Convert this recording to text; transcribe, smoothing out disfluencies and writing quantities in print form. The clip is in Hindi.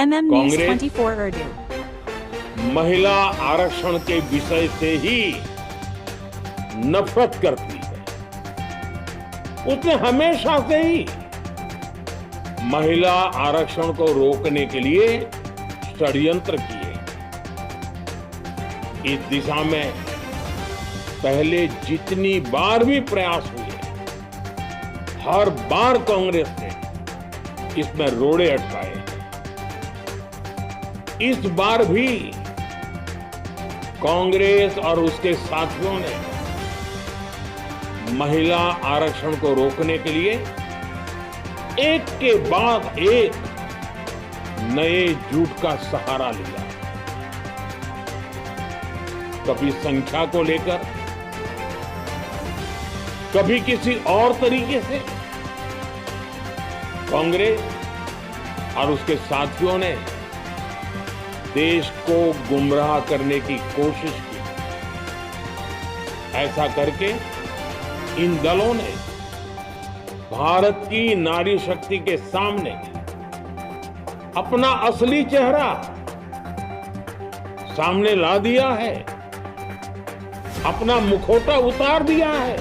MM News Congress 24 Urdu. महिला आरक्षण के विषय से ही नफरत करती है। उसने हमेशा से ही महिला आरक्षण को रोकने के लिए षड्यंत्र किए। इस दिशा में पहले जितनी बार भी प्रयास हुए, हर बार कांग्रेस ने इसमें रोड़े अटकाए। इस बार भी कांग्रेस और उसके साथियों ने महिला आरक्षण को रोकने के लिए एक के बाद एक नए झूठ का सहारा लिया। कभी संख्या को लेकर, कभी किसी और तरीके से। कांग्रेस और उसके साथियों ने देश को गुमराह करने की कोशिश की। ऐसा करके इन दलों ने भारत की नारी शक्ति के सामने अपना असली चेहरा सामने ला दिया है, अपना मुखौटा उतार दिया है।